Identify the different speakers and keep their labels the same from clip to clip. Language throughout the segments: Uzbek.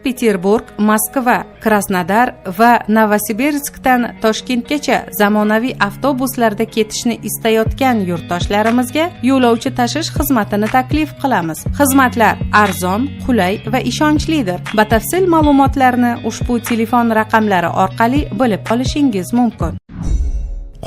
Speaker 1: Sankt-Peterburg, Moskva, Krasnodar va Novosibirskdan Toshkentgacha zamonaviy avtobuslarda ketishni istayotgan yurtdoshlarimizga yo'lovchi tashish xizmatini taklif qilamiz. Xizmatlar arzon, qulay va ishonchlidir. Batafsil ma'lumotlarni ushbu telefon raqamlari orqali bilib olishingiz mumkin.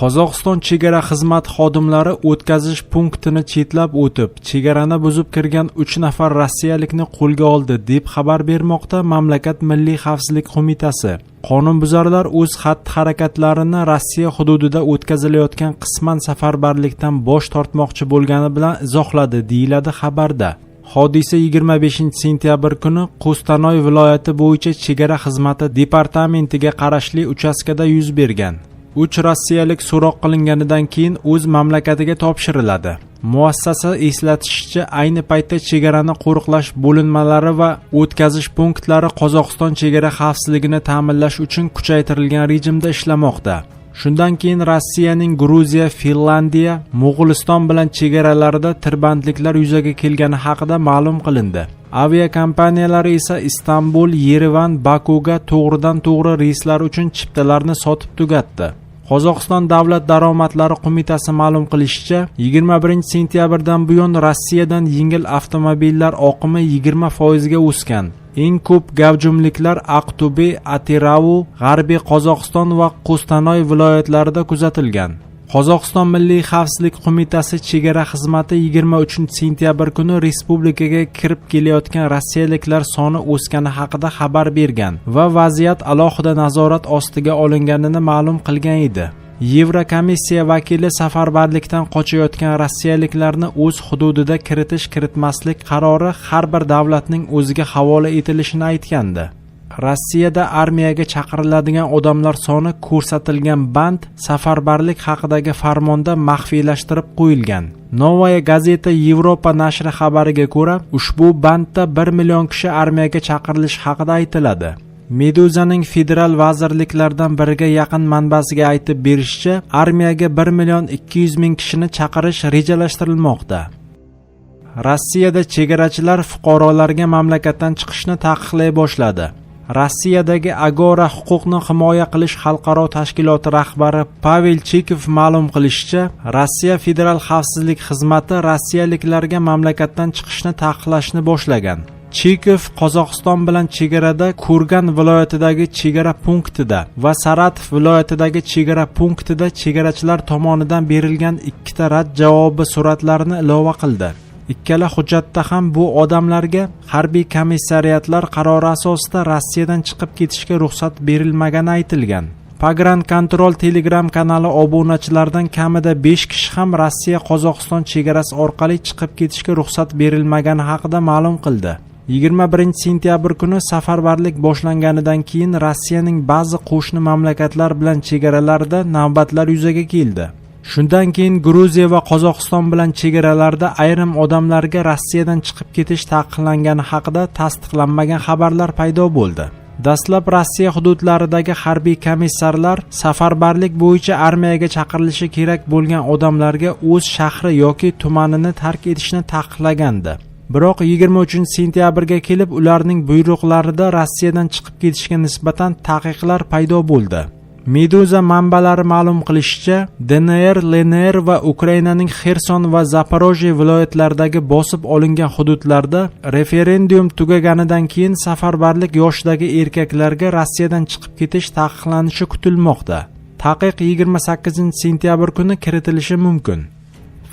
Speaker 2: Qozog'iston chegara xizmat xodimlari o'tkazish punktini chetlab o'tib, chegarani buzib kirgan 3 nafar rossiyalikni qo'lga oldi deb xabar bermoqda mamlakat Milliy xavfsizlik qo'mitasi. Qonunbuzarlar o'z xatti-harakatlarini Rossiya hududida o'tkazilayotgan qisman safarbarlikdan bosh tortmoqchi bo'lgani bilan izohladi, deyiladi xabarda. Hodisa 25-sentyabr kuni Qo'stanoy viloyati bo'yicha chegara xizmati departamentiga qarashli uchastkada yuz bergan. 3 rossiyalik so'roq qilinganidan keyin o'z mamlakatiga topshiriladi. Muassasa eslatishicha, ayni paytda chegarani qo'riqlash bo'linmalari va o'tkazish punktlari Qozog'iston chegara xavfsizligini ta'minlash uchun kuchaytirilgan rejimda ishlamoqda. Shundan keyin Rossiyaning Gruziya, Finlandiya, Mo'g'uliston bilan chegaralarida tirbandliklar yuzaga kelgani haqida ma'lum qilindi. Aviakompaniyalari esa Istanbul, Yerevan, Bakuga to'g'ridan-to'g'ri reyslar uchun chiptalarni sotib tugatdi. Qozog'iston davlat daromadlari qo'mitasi ma'lum qilishicha, 21-sentyabrdan buyon Rossiyadan yengil avtomobillar oqimi 20% ga o'sgan. Eng ko'p gavjumliklar Aqto'be, Atiravu, G'arbiy Qozog'iston va Qo'stanoy viloyatlarida kuzatilgan. Qozog'iston Milliy xavfsizlik qo'mitasi chegara xizmati 23-sentyabr kuni respublikaga kirib kelayotgan rossiyaliklar soni o'sgani haqida xabar bergan va vaziyat alohida nazorat ostiga olinganini ma'lum qilgan edi. Yevrokomissiya vakili safarbarlikdan qochayotgan rossiyaliklarni o'z hududida kiritish-kiritmaslik qarori har bir davlatning o'ziga havola etilishini aytgandi. Rossiyada armiyaga chaqiriladigan odamlar soni ko'rsatilgan band safarbarlik haqidagi farmonda maxfiylashtirib qo'yilgan. Novaya gazeta Yevropa nashri xabariga ko'ra, ushbu bandda 1 million kishi armiyaga chaqirilishi haqida aytiladi. Meduzaning federal vazirliklardan biriga yaqin manbasiga aytib berishicha, armiyaga 1,200,000 kishini chaqirish rejalashtirilmoqda. Rossiyada chegarachilar fuqarolarga mamlakatdan chiqishni taqiqlay boshladi. Rossiyadagi Agora huquqni himoya qilish xalqaro tashkiloti rahbari Pavel Chikov ma'lum qilishicha, Rossiya Federal xavfsizlik xizmati rossiyaliklarga mamlakatdan chiqishni taqiqlashni boshlagan. Chikov Qozog'iston bilan chegarada Kurgan viloyatidagi chegara punktida va Saratov viloyatidagi chegara punktida chegarachilar tomonidan berilgan 2 ta rad javobi suratlarini ilova qildi. Ikkala hujjatda ham bu odamlarga harbiy komissariyatlar qarori asosida Rossiyadan chiqib ketishga ruxsat berilmagani aytilgan. Pagran Kontrol Telegram kanali obunachilaridan kamida 5 kishi ham Rossiya Qozog'iston chegarasi orqali chiqib ketishga ruxsat berilmagani haqida ma'lum qildi. 21-sentyabr kuni safarbarlik boshlanganidan keyin Rossiyaning ba'zi qo'shni mamlakatlar bilan chegaralarida navbatlar yuzaga keldi. Shundan keyin Gruziya va Qozog'iston bilan chegaralarda ayrim odamlarga Rossiyadan chiqib ketish taqiqlangani haqida tasdiqlanmagan xabarlar paydo bo'ldi. Dastlab Rossiya hududlaridagi harbiy komissarlar safarbarlik bo'yicha armiyaga chaqirilishi kerak bo'lgan odamlarga o'z shahri yoki tumanini tark etishni taqiqlagandi. Biroq 23-sentyabrga kelib ularning buyruqlarida Rossiyadan chiqib ketishga nisbatan taqiqlar paydo bo'ldi. Meduza manbalari ma'lum qilishicha, DNR, LNR va Ukrainaning Xerson va Zaporojye viloyatlaridagi bosib olingan hududlarda referendum tugaganidan keyin safarbarlik yoshidagi erkaklarga Rossiyadan chiqib ketish taqiqlanishi kutilmoqda. Taqiq 28-sentyabr kuni kiritilishi mumkin.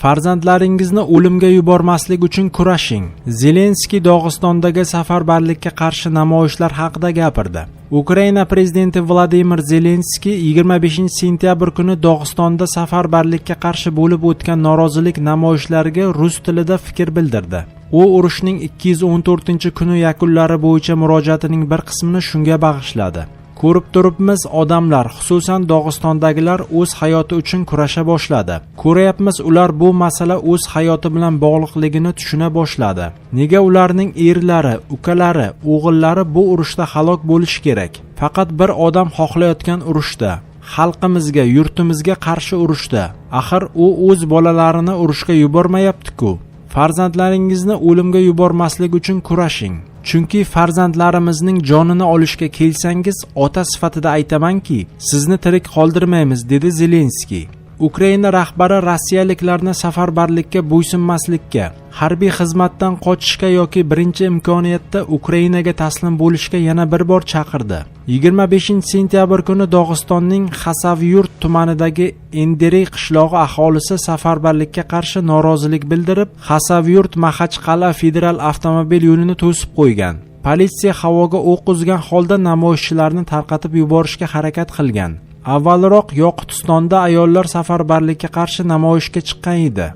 Speaker 2: Farzandlaringizni o'limga yubormaslik uchun kurashing. Zelenskiy Dog'istondagi safarbarlikka qarshi namoyishlar haqida gapirdi. Ukraina prezidenti Vladimir Zelenskiy 25-sentyabr kuni Dog'istonda safarbarlikka qarshi bo'lib o'tgan norozilik namoyishlariga rus tilida fikr bildirdi. U urushning 214-kuni yakunlari bo'yicha murojaatining bir qismini shunga bag'ishladi. Ko'rib turibmiz, odamlar, xususan Dog'istondagilar o'z hayoti uchun kurasha boshladi. Ko'ryapmiz, ular bu masala o'z hayoti bilan bog'liqligini tushuna boshladi. Nega ularning erlari, ukalari, o'g'illari bu urushda halok bo'lishi kerak? Faqat bir odam xohlayotgan urushda, xalqimizga, yurtimizga qarshi urushda. Axir u o'z bolalarini urushga yubormayapti-ku. Farzandlaringizni o'limga yubormaslik uchun kurashing. chunki farzandlarimizning jonini olishga kelsangiz ota sifatida aytamanki sizni tirik qoldirmaymiz, dedi Zelenskiy. Ukraina rahbari rossiyaliklarni safarbarlikka bo'ysunmaslikka, harbiy xizmatdan qochishga yoki birinchi imkoniyatda Ukrainaga taslim bo'lishga yana bir bor chaqirdi. 25-sentyabr kuni Dog'istonning Xasavyurt tumanidagi Enderey qishlog'i aholisi safarbarlikka qarshi norozilik bildirib, Xasavyurt-Maxachqal'a federal avtomobil yo'lini to'sib qo'ygan. Politsiya havoga o'q uzgan holda namoyishchilarni tarqatib yuborishga harakat qilgan. Avvalroq Yoqutistonda ayollar safarbarlikka qarshi namoyishga chiqqan edi.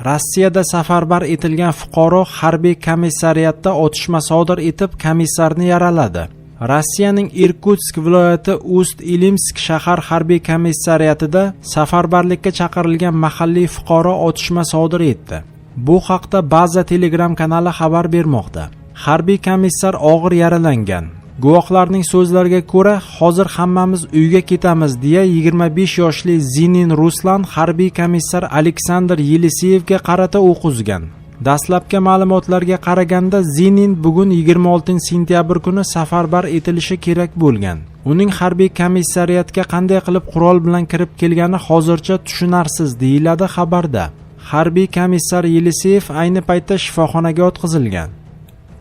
Speaker 2: Rossiyada safarbar etilgan fuqaro harbiy komissariyatda otishma sodir etib, komissarni yaraladi. Rossiyaning Irkutsk viloyati Ust-Ilimsk shahar harbiy komissariyatida safarbarlikka chaqirilgan mahalliy fuqaro otishma sodir etdi. Bu haqda Baza Telegram kanali xabar bermoqda. Harbiy komissar og'ir yaralangan. Guvohlarning so'zlariga ko'ra, hozir hammamiz uyga ketamiz, deya 25 yoshli Zinin Ruslan harbiy komissar Aleksandr Yeliseyevga qarata o'q uzgan. Dastlabki ma'lumotlarga qaraganda Zinin bugun 26-sentyabr kuni safarbar etilishi kerak bo'lgan. Uning harbiy komissariyatga qanday qilib qurol bilan kirib kelgani hozircha tushunarsiz, deyiladi xabarda. Harbiy komissar Yeliseyev ayni paytda shifoxonaga yotqizilgan.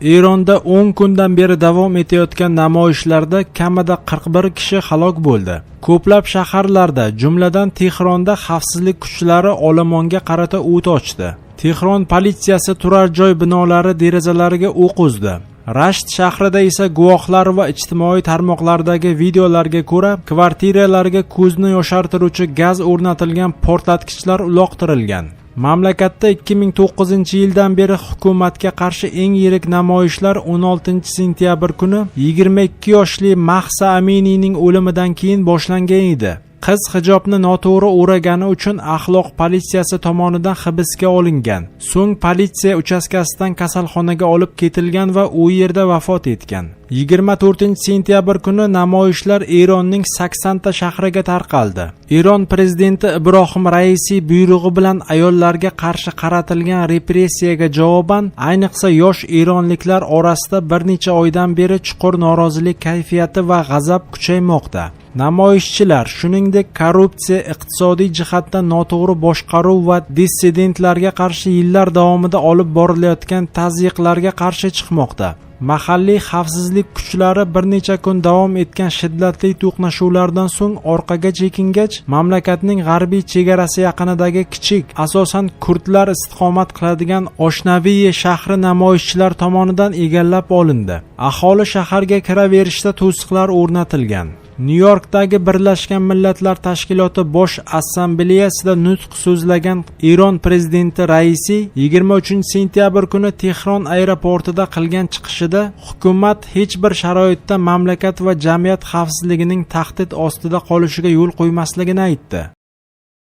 Speaker 2: Eronda 10 kundan beri davom etayotgan namoyishlarda kamida 41 kishi halok bo'ldi. Ko'plab shaharlarda, jumladan Tehronda xavfsizlik kuchlari olomonga qarata o't ochdi. Tehron politsiyasi turar joy binolari derazalariga o'q uzdi. Rasht shahrida esa guvohlar va ijtimoiy tarmoqlardagi videolarga ko'ra, kvartiralarga ko'zni yoshartiruvchi gaz o'rnatilgan portlatgichlar uloqtirilgan. Mamlakatda 2009-yildan beri hukumatga qarshi eng yirik namoyishlar 16-sentyabr kuni 22 yoshli Mahsa Aminiyning o'limidan keyin boshlangan edi. Qiz hijobni noto'g'ri o'ragani uchun axloq politsiyasi tomonidan hibsga olingan. So'ng politsiya uchastkasidan kasalxonaga olib ketilgan va u yerda vafot etgan. 24-sentyabr kuni namoyishlar Eronning 80 ta shahriga tarqaldi. Eron prezidenti Ibrohim Raisi buyrug'i bilan ayollarga qarshi qaratilgan repressiyaga javoban, ayniqsa yosh eronliklar orasida bir necha oydan beri chuqur norozilik kayfiyati va g'azab kuchaymoqda. Namoyishchilar, shuningdek, korrupsiya, iqtisodiy jihatdan noto'g'ri boshqaruv va dissidentlarga qarshi yillar davomida olib borilayotgan tazyiqlarga qarshi chiqmoqda. Mahalliy xavfsizlik kuchlari bir necha kun davom etgan shiddatli to'qnashuvlardan so'ng orqaga chekingach, mamlakatning g'arbiy chegarasi yaqinidagi kichik, asosan kurdlar istiqomat qiladigan Oshnaviye shahri namoyishchilar tomonidan egallab olindi. Aholi shaharga kiraverishda to'siqlar o'rnatilgan. Nyu-Yorkdagi Birlashgan Millatlar Tashkiloti Bosh Assambleyasida nutq so'zlagan Eron prezidenti Raisi 23-sentyabr kuni Tehron aeroportida qilgan chiqishida hukumat hech bir sharoitda mamlakat va jamiyat xavfsizligining tahdid ostida qolishiga yo'l qo'ymasligini aytdi.